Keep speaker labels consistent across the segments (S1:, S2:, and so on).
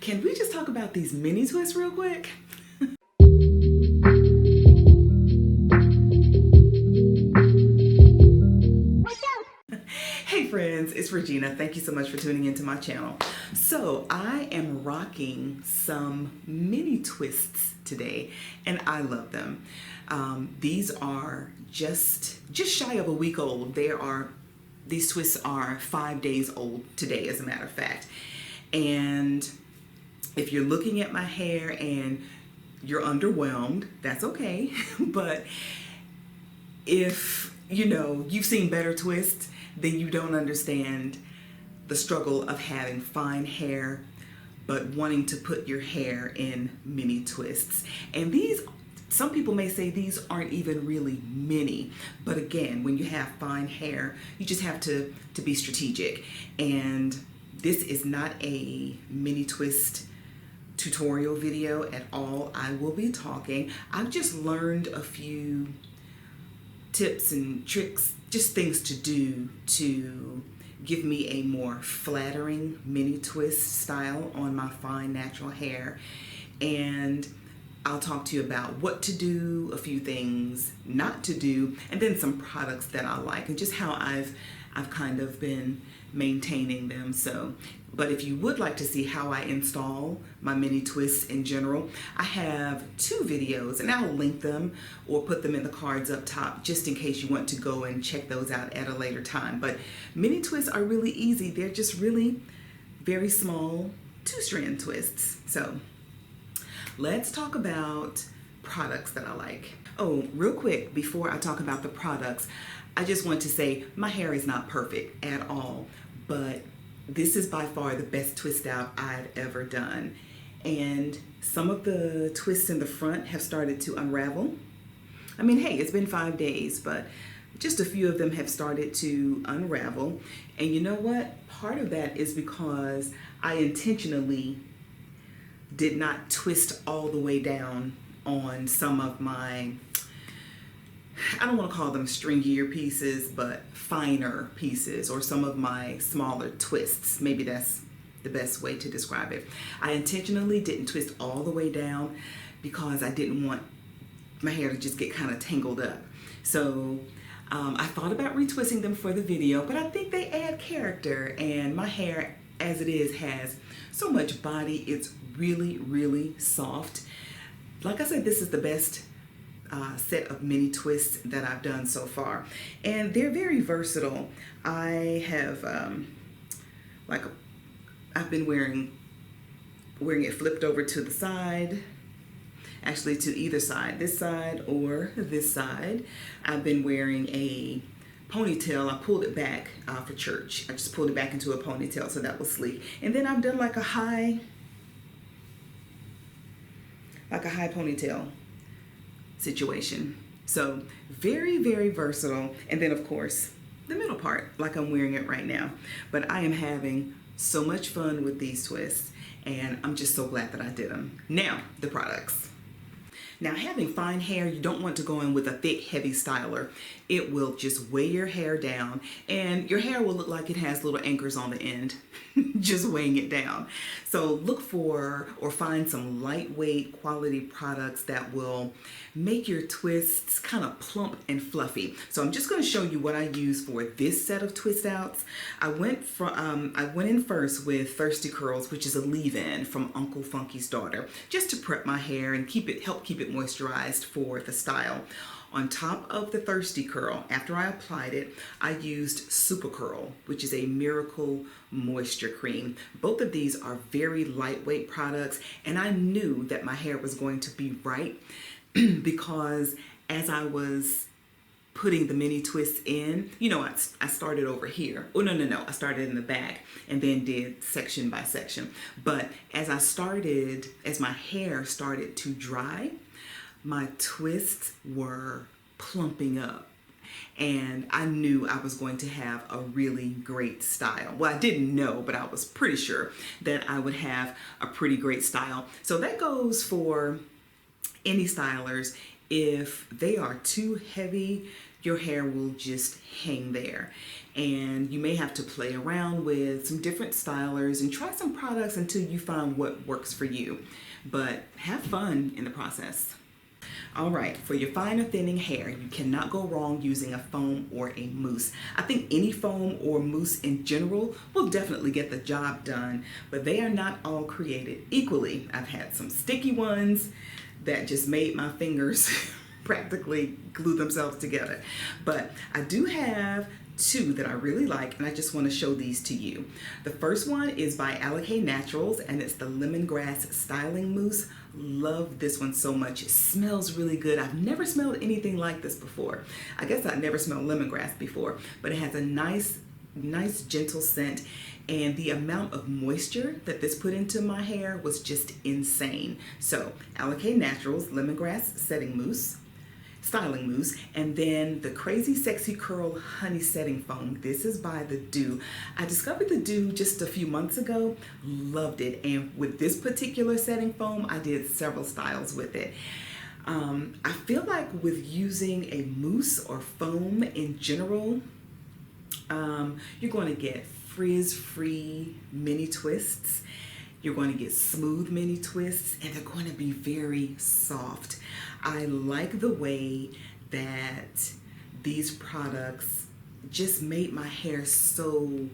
S1: Can we just talk about these mini twists real quick? Hey friends, it's Regina. Thank you so much for tuning into my channel. So I am rocking some mini twists today and I love them. These are just shy of a week old. These twists are 5 days old today, as a matter of fact. And if you're looking at my hair and you're underwhelmed, that's okay. But if you've seen better twists, then you don't understand the struggle of having fine hair but wanting to put your hair in mini twists. And some people may say these aren't even really mini, but again, when you have fine hair, you just have to be strategic. And this is not a mini twist tutorial video at all. I've just learned a few tips and tricks, just things to do to give me a more flattering mini twist style on my fine natural hair. And I'll talk to you about what to do, a few things not to do, and then some products that I like and just how I've kind of been maintaining them. But if you would like to see how I install my mini twists in general, I have 2 videos and I'll link them or put them in the cards up top just in case you want to go and check those out at a later time. But mini twists are really easy. They're just really very small 2-strand twists. So let's talk about products that I like. Oh, real quick, before I talk about the products, I just want to say my hair is not perfect at all, but this is by far the best twist out I've ever done. And some of the twists in the front have started to unravel. I mean, hey, it's been 5 days, but just a few of them have started to unravel. And you know what? Part of that is because I intentionally did not twist all the way down on some of my, I don't want to call them stringier pieces, but finer pieces, or some of my smaller twists. Maybe that's the best way to describe it. I intentionally didn't twist all the way down because I didn't want my hair to just get kind of tangled up. So I thought about retwisting them for the video, but I think they add character, and my hair as it is has so much body. It's really, really soft. Like I said, this is the best set of mini twists that I've done so far, and they're very versatile. I have I've been wearing it flipped over to the side, actually to either side, this side or this side. I've been wearing a ponytail. I pulled it back for church. I just pulled it back into a ponytail, so that was sleek. And then I've done like a high ponytail situation. So very, very versatile. And then of course the middle part, like I'm wearing it right now. But I am having so much fun with these twists, and I'm just so glad that I did them. Now, the products. Now, having fine hair, you don't want to go in with a thick, heavy styler. It will just weigh your hair down, and your hair will look like it has little anchors on the end, just weighing it down. So look for or find some lightweight quality products that will make your twists kind of plump and fluffy. So I'm just going to show you what I use for this set of twist outs. I went in first with Thirsty Curls, which is a leave-in from Uncle Funky's daughter, just to prep my hair and help keep it moisturized for the style. On top of the Thirsty Curl, after I applied it, I used Super Curl, which is a miracle moisture cream. Both of these are very lightweight products, and I knew that my hair was going to be right because as I was putting the mini twists in, I started over here. Oh, no, I started in the back and then did section by section. But as my hair started to dry, my twists were plumping up, and I knew I was going to have a really great style. Well, I didn't know, but I was pretty sure that I would have a pretty great style. So that goes for any stylers. If they are too heavy, your hair will just hang there. And you may have to play around with some different stylers and try some products until you find what works for you. But have fun in the process. All right, for your fine or thinning hair, you cannot go wrong using a foam or a mousse. I think any foam or mousse in general will definitely get the job done, but they are not all created equally. I've had some sticky ones that just made my fingers practically glue themselves together. But I do have two that I really like, and I just want to show these to you. The first one is by YONI Naturals, and it's the Lemongrass Styling Mousse. Love this one so much. It smells really good. I've never smelled anything like this before. I guess I've never smelled lemongrass before, but it has a nice gentle scent, and the amount of moisture that this put into my hair was just insane. So YONI Naturals Lemongrass Styling Mousse, and then the Crazy Sexy Curl Honey Setting Foam. This is by The Dew. I discovered The Dew just a few months ago, loved it, and with this particular setting foam, I did several styles with it. I feel like with using a mousse or foam in general, you're going to get frizz-free mini twists. You're going to get smooth mini twists, and they're going to be very soft. I like the way that these products just made my hair so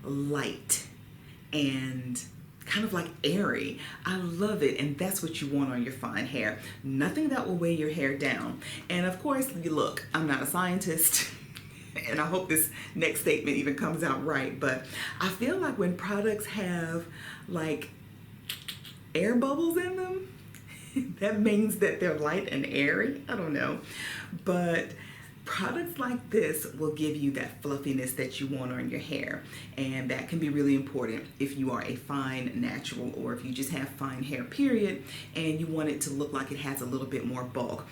S1: light and kind of like airy. I love it, and that's what you want on your fine hair. Nothing that will weigh your hair down. And of course, look, I'm not a scientist, and I hope this next statement even comes out right, but I feel like when products have like air bubbles in them, that means that they're light and airy. I don't know, but products like this will give you that fluffiness that you want on your hair, and that can be really important if you are a fine natural, or if you just have fine hair period and you want it to look like it has a little bit more bulk.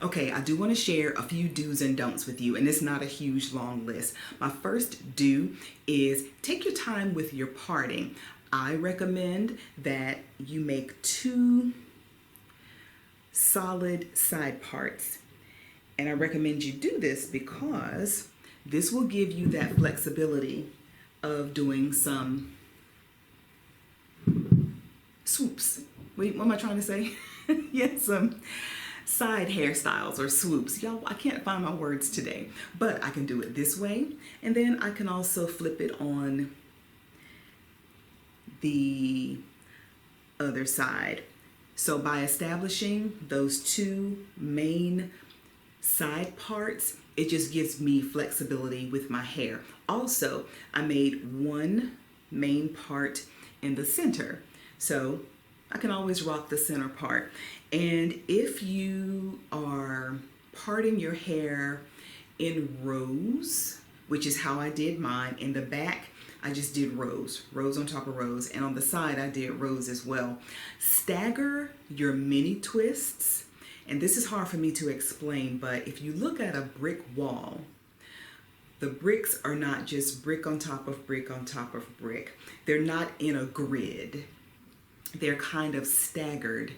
S1: Okay, I do want to share a few do's and don'ts with you, and it's not a huge long list. My first do is take your time with your parting. I recommend that you make 2 solid side parts, and I recommend you do this because this will give you that flexibility of doing some swoops. Wait, what am I trying to say? Yes, some side hairstyles or swoops. Y'all, I can't find my words today, but I can do it this way, and then I can also flip it on the other side. So by establishing those 2 main side parts, it just gives me flexibility with my hair. Also, I made 1 main part in the center, so I can always rock the center part. And if you are parting your hair in rows, which is how I did mine, in the back I just did rows on top of rows, and on the side I did rows as well. Stagger your mini twists, and this is hard for me to explain, but if you look at a brick wall, the bricks are not just brick on top of brick on top of brick. They're not in a grid. They're kind of staggered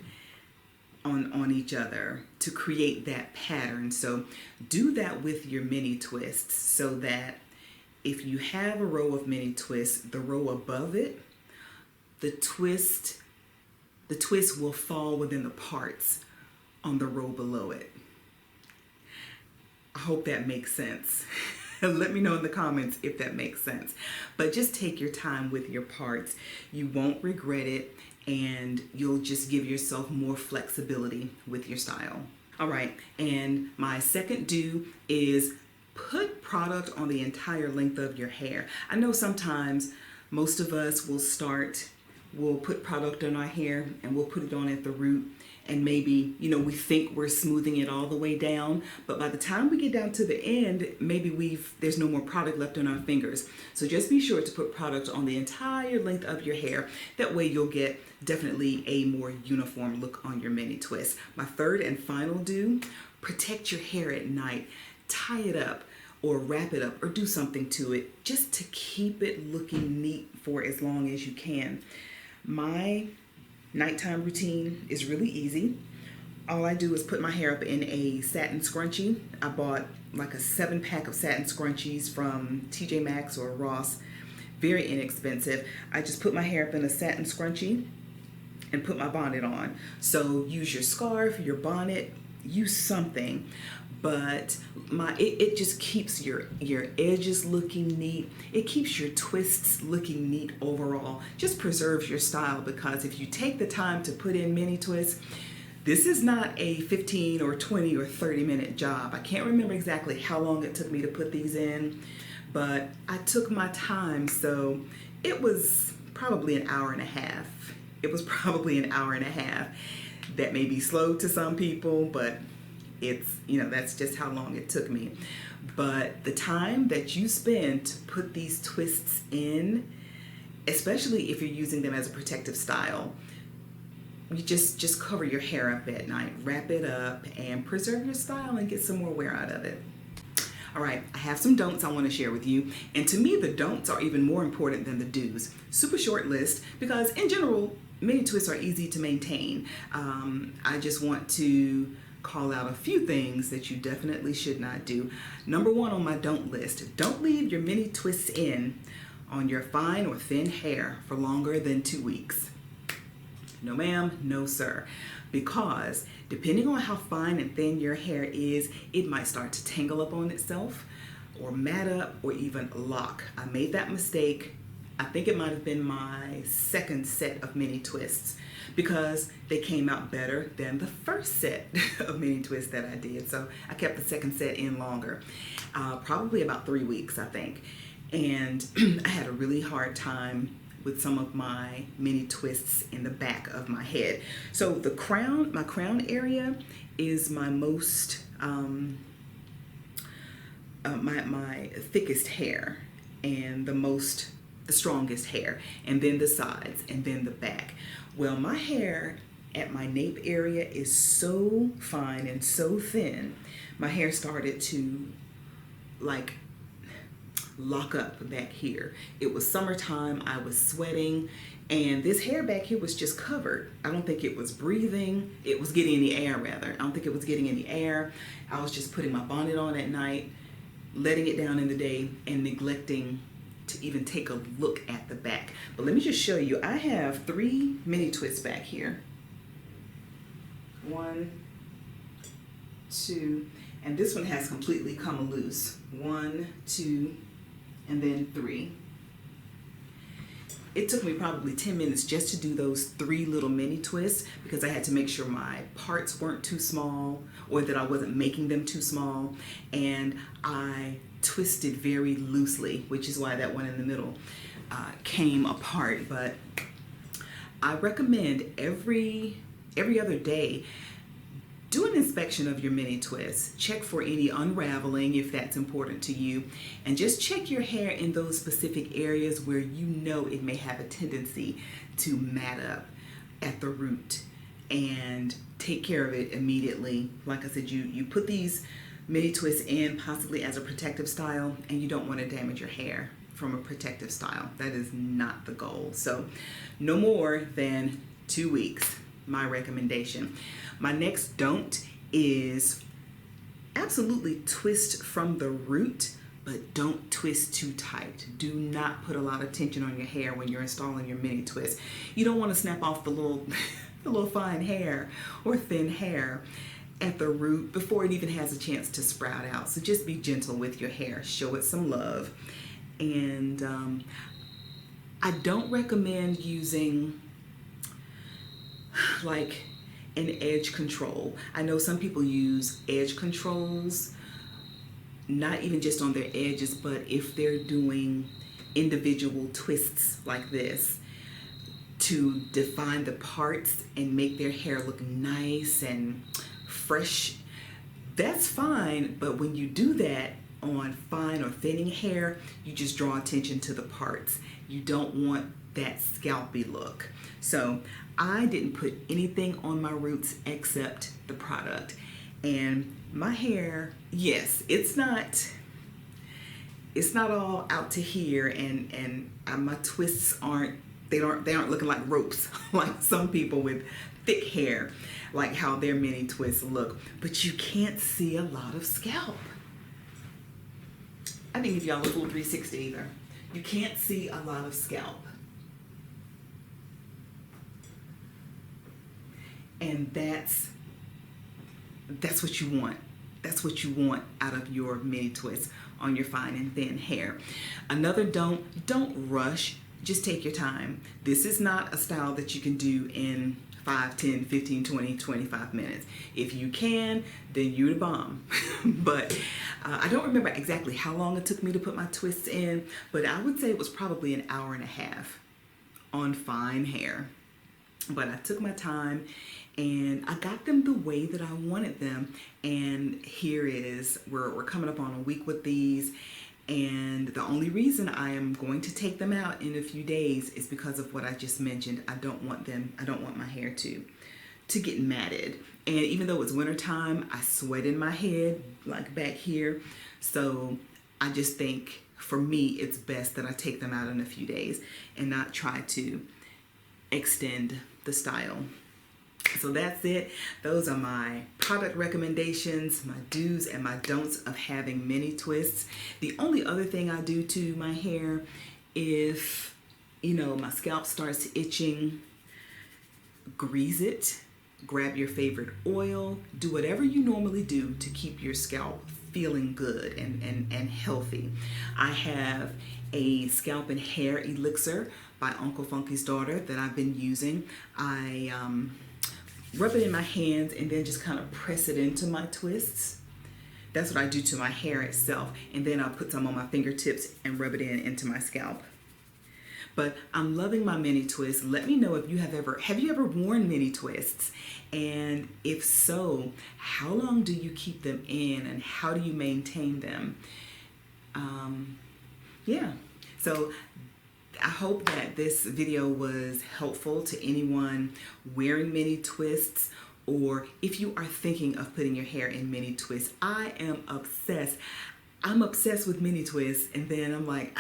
S1: on each other to create that pattern. So do that with your mini twists, so that if you have a row of mini twists, the row above it, the twist will fall within the parts on the row below it. I hope that makes sense. Let me know in the comments if that makes sense. But just take your time with your parts. You won't regret it, and you'll just give yourself more flexibility with your style. All right, and my second do is put product on the entire length of your hair. I know sometimes most of us we'll put product on our hair and we'll put it on at the root, and maybe, we think we're smoothing it all the way down, but by the time we get down to the end, maybe there's no more product left on our fingers. So just be sure to put product on the entire length of your hair. That way you'll get definitely a more uniform look on your mini twist. My third and final do, protect your hair at night. Tie it up or wrap it up or do something to it just to keep it looking neat for as long as you can. My nighttime routine is really easy. all I do is put my hair up in a satin scrunchie. I bought like a 7-pack of satin scrunchies from TJ Maxx or Ross. Very inexpensive. I just put my hair up in a satin scrunchie and put my bonnet on. So use your scarf, your bonnet, use something. But it just keeps your edges looking neat. It keeps your twists looking neat overall. Just preserves your style, because if you take the time to put in mini twists, this is not a 15 or 20 or 30-minute job. I can't remember exactly how long it took me to put these in, but I took my time, so it was probably an hour and a half. It was probably an hour and a half. That may be slow to some people, but it's, that's just how long it took me. But the time that you spend to put these twists in, especially if you're using them as a protective style, you just cover your hair up at night, wrap it up, and preserve your style and get some more wear out of it. All right, I have some don'ts I want to share with you. And to me, the don'ts are even more important than the do's. Super short list, because in general, mini twists are easy to maintain. I just want to call out a few things that you definitely should not do. Number one on my don't list: don't leave your mini twists in on your fine or thin hair for longer than 2 weeks. No ma'am, no sir. Because depending on how fine and thin your hair is, it might start to tangle up on itself, or mat up, or even lock. I made that mistake. I think it might have been my second set of mini twists, because they came out better than the first set of mini twists that I did. So I kept the second set in longer, probably about 3 weeks, I think. And I had a really hard time with some of my mini twists in the back of my head. So the crown, my crown area is my most, my thickest hair, and the strongest hair, and then the sides, and then the back. Well, my hair at my nape area is so fine and so thin, my hair started to lock up back here. It was summertime, I was sweating, and this hair back here was just covered. I don't think it was breathing. It was getting any air, rather. I don't think it was getting any air. I was just putting my bonnet on at night, letting it down in the day, and neglecting to even take a look at the back. But let me just show you. I have 3 mini twists back here. 1, 2, and this one has completely come loose. 1, 2, and then 3. It took me probably 10 minutes just to do those 3 little mini twists, because I had to make sure my parts weren't too small, or that I wasn't making them too small. And I twisted very loosely, which is why that one in the middle came apart. But I recommend every other day, do an inspection of your mini twists. Check for any unraveling if that's important to you, and just check your hair in those specific areas where you know it may have a tendency to mat up at the root, and take care of it immediately. Like I said, you put these mini twists in possibly as a protective style, and you don't want to damage your hair from a protective style. That is not the goal. So no more than 2 weeks, my recommendation. My next don't is absolutely twist from the root, but don't twist too tight. Do not put a lot of tension on your hair when you're installing your mini twist. You don't want to snap off the little fine hair or thin hair at the root before it even has a chance to sprout out. So just be gentle with your hair. Show it some love. And I don't recommend using like an edge control. I know some people use edge controls, not even just on their edges, but if they're doing individual twists like this to define the parts and make their hair look nice and fresh, that's fine. But when you do that on fine or thinning hair, you just draw attention to the parts. You don't want that scalpy look. So I didn't put anything on my roots except the product. And my hair, yes, it's not all out to here, and my twists aren't They aren't looking like ropes like some people with thick hair, like how their mini twists look. But you can't see a lot of scalp. I didn't give y'all a full 360 either. You can't see a lot of scalp. And that's what you want. That's what you want out of your mini twists on your fine and thin hair. Another don't rush. Just take your time. This is not a style that you can do in 5, 10, 15, 20, 25 minutes. If you can, then you're the bomb. But I don't remember exactly how long it took me to put my twists in, but I would say it was probably an hour and a half on fine hair. But I took my time and I got them the way that I wanted them. And here is, we're coming up on a week with these. And the only reason I am going to take them out in a few days is because of what I just mentioned. I don't want my hair to get matted. And even though it's wintertime, I sweat in my head, like back here. So I just think for me, it's best that I take them out in a few days and not try to extend the style. So that's it. Those are my product recommendations, my do's and my don'ts of having mini twists. The only other thing I do to my hair, if my scalp starts itching, grease it, grab your favorite oil, do whatever you normally do to keep your scalp feeling good and healthy. I have a scalp and hair elixir by Uncle Funky's Daughter that I've been using. I rub it in my hands and then just kind of press it into my twists. That's what I do to my hair itself. And then I'll put some on my fingertips and rub it into my scalp. But I'm loving my mini twists. Let me know if you have you ever worn mini twists? And if so, how long do you keep them in and how do you maintain them? Yeah, so I hope that this video was helpful to anyone wearing mini twists, or if you are thinking of putting your hair in mini twists. I am obsessed. I'm obsessed with mini twists, and then I'm like,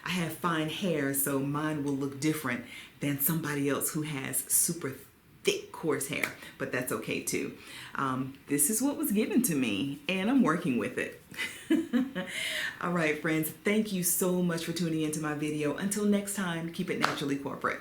S1: I have fine hair, so mine will look different than somebody else who has super thick, coarse hair, but that's okay too. This is what was given to me, and I'm working with it. All right, friends, thank you so much for tuning into my video. Until next time, keep it naturally corporate.